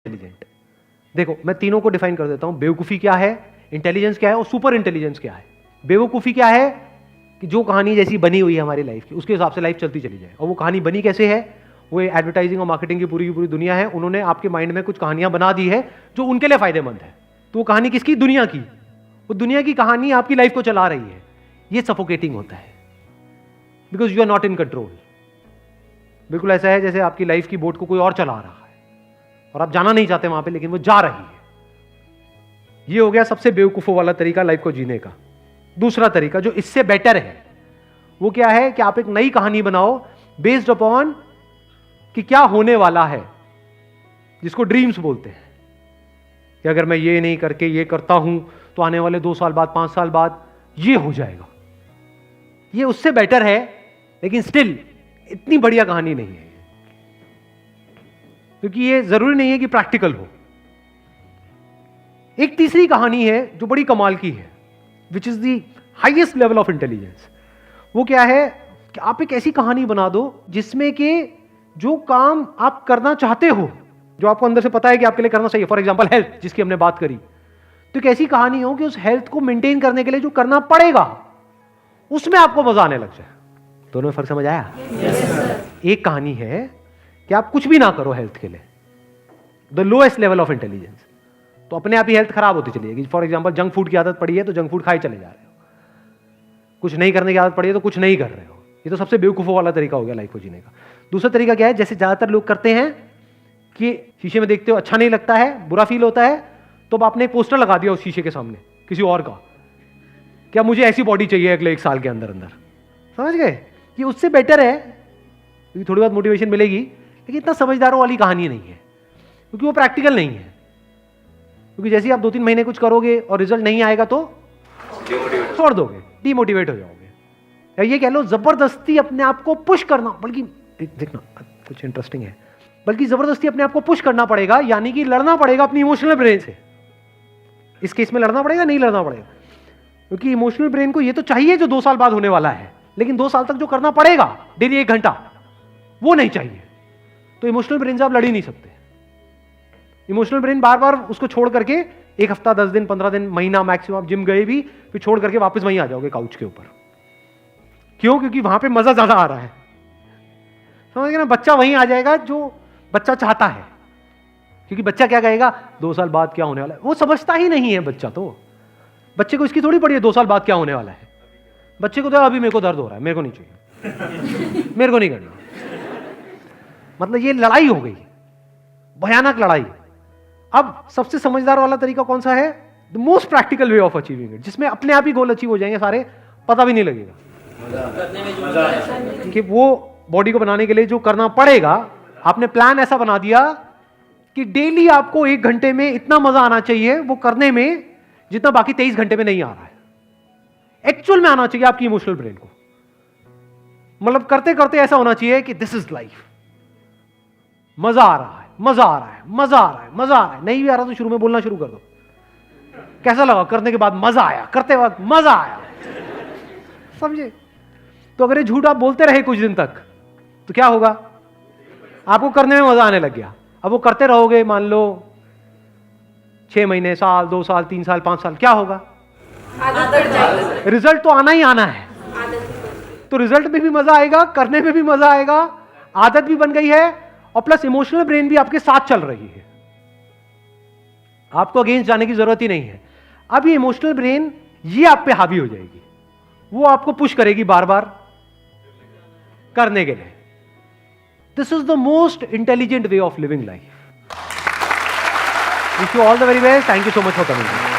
Intelligent. देखो मैं तीनों को डिफाइन कर देता हूं, बेवकूफी क्या है, इंटेलिजेंस क्या है और सुपर इंटेलिजेंस क्या है। बेवकूफी क्या है कि जो कहानी जैसी बनी हुई है हमारी लाइफ की उसके हिसाब से लाइफ चलती चली जाए, और वो कहानी बनी कैसे है, वो एडवर्टाइजिंग और मार्केटिंग की पूरी दुनिया है, उन्होंने आपके माइंड में कुछ कहानियां बना दी है जो उनके लिए फायदेमंद है। तो वो कहानी किसकी, दुनिया की, वो दुनिया की कहानी आपकी लाइफ को चला रही है। ये सफोकेटिंग होता है because you are not in control. बिल्कुल ऐसा है जैसे आपकी लाइफ की बोट को कोई और चला रहा है और आप जाना नहीं चाहते वहां पे, लेकिन वो जा रही है। ये हो गया सबसे बेवकूफों वाला तरीका लाइफ को जीने का। दूसरा तरीका जो इससे बेटर है वो क्या है कि आप एक नई कहानी बनाओ बेस्ड अपॉन कि क्या होने वाला है, जिसको ड्रीम्स बोलते हैं कि अगर मैं ये नहीं करके ये करता हूं तो आने वाले 2 साल बाद 5 साल बाद ये हो जाएगा। ये उससे बेटर है, लेकिन स्टिल इतनी बढ़िया कहानी नहीं है, क्योंकि ये जरूरी नहीं है कि प्रैक्टिकल हो। एक तीसरी कहानी है जो बड़ी कमाल की है, which is the highest level of intelligence. वो क्या है कि आप एक ऐसी कहानी बना दो जिसमें कि जो काम आप करना चाहते हो, जो आपको अंदर से पता है कि आपके लिए करना चाहिए, फॉर एग्जांपल हेल्थ जिसकी हमने बात करी, तो एक ऐसी कहानी हो कि उस हेल्थ को मेंटेन करने के लिए जो करना पड़ेगा उसमें आपको मजा आने लग जाए। दोनों में फर्क समझ आया? एक कहानी है कि आप कुछ भी ना करो हेल्थ के लिए, the lowest level of intelligence, तो अपने आप ही हेल्थ खराब होती चली जाएगी। फॉर एग्जांपल जंक फूड की आदत पड़ी है तो जंक फूड खाए चले जा रहे हो, कुछ नहीं करने की आदत पड़ी है तो कुछ नहीं कर रहे हो। ये तो सबसे बेवकूफों वाला तरीका हो गया लाइफ को जीने का। दूसरा तरीका क्या है, जैसे ज्यादातर लोग करते हैं कि शीशे में देखते हो अच्छा नहीं लगता है, बुरा फील होता है, तो अब आपने एक पोस्टर लगा दिया उस शीशे के सामने किसी और का, क्या मुझे ऐसी बॉडी चाहिए अगले 1 साल के अंदर अंदर। समझ गए? कि उससे बेटर है, क्योंकि थोड़ी बहुत मोटिवेशन मिलेगी, लेकिन इतना समझदारों वाली कहानी नहीं है, क्योंकि वो प्रैक्टिकल नहीं है। क्योंकि जैसे ही आप 2-3 महीने कुछ करोगे और रिजल्ट नहीं आएगा तो छोड़ दोगे, डीमोटिवेट हो जाओगे, या ये कह लो जबरदस्ती अपने आप को पुश करना। बल्कि देखना कुछ इंटरेस्टिंग है, बल्कि जबरदस्ती अपने आप को पुश करना पड़ेगा, यानी कि लड़ना पड़ेगा अपनी इमोशनल ब्रेन से। इस केस में लड़ना पड़ेगा, नहीं लड़ना पड़ेगा, क्योंकि इमोशनल ब्रेन को ये तो चाहिए जो 2 साल बाद होने वाला है, लेकिन 2 साल तक जो करना पड़ेगा डेली 1 घंटा, वो नहीं चाहिए। तो इमोशनल ब्रेन से आप लड़ ही नहीं सकते। इमोशनल ब्रेन बार बार उसको छोड़ करके 1 हफ्ता, 10 दिन, 15 दिन, महीना मैक्सिमम, आप जिम गए भी फिर छोड़ करके वापस वहीं आ जाओगे काउच के ऊपर। क्यों? क्योंकि वहां पे मजा ज्यादा आ रहा है। समझ गए ना? बच्चा वहीं आ जाएगा जो बच्चा चाहता है, क्योंकि बच्चा क्या कहेगा 2 साल बाद क्या होने वाला है, वो समझता ही नहीं है बच्चा। तो बच्चे को इसकी थोड़ी पड़ी है 2 साल बाद क्या होने वाला है। बच्चे को तो अभी मेरे को दर्द हो रहा है, मेरे को नहीं चाहिए, मेरे को नहीं करना। मतलब ये लड़ाई हो गई, भयानक लड़ाई। अब सबसे समझदार वाला तरीका कौन सा है? The most practical way of achieving it, जिसमें अपने आप ही गोल अचीव हो जाएंगे सारे, पता भी नहीं लगेगा कि वो बॉडी को बनाने के लिए जो करना पड़ेगा, आपने प्लान ऐसा बना दिया कि डेली आपको 1 घंटे में इतना मजा आना चाहिए वो करने में जितना बाकी 23 घंटे में नहीं आ रहा है। एक्चुअल में आना चाहिए आपकी इमोशनल ब्रेन को। मतलब करते करते ऐसा होना चाहिए कि दिस इज लाइफ, मजा आ रहा है, मजा आ रहा है, मजा आ रहा है, मजा आ रहा है। नहीं भी आ रहा तो शुरू में बोलना शुरू कर दो, कैसा लगा करने के बाद मजा आया, करते वक्त मजा आया। समझे? तो अगर ये झूठ आप बोलते रहे कुछ दिन तक तो क्या होगा? आपको करने में मजा आने लग गया। अब वो करते रहोगे, मान लो 6 महीने, साल, 2 साल, 3 साल, 5 साल, क्या होगा? रिजल्ट तो आना ही आना है। तो रिजल्ट में भी मजा आएगा, करने में भी मजा आएगा, आदत भी बन गई है, और प्लस इमोशनल ब्रेन भी आपके साथ चल रही है। आपको अगेंस्ट जाने की जरूरत ही नहीं है। अब ये इमोशनल ब्रेन ये आप पे हावी हो जाएगी, वो आपको पुश करेगी बार बार करने के लिए। This is the most intelligent way of living life. Wish you all the very best. Thank you so much for coming.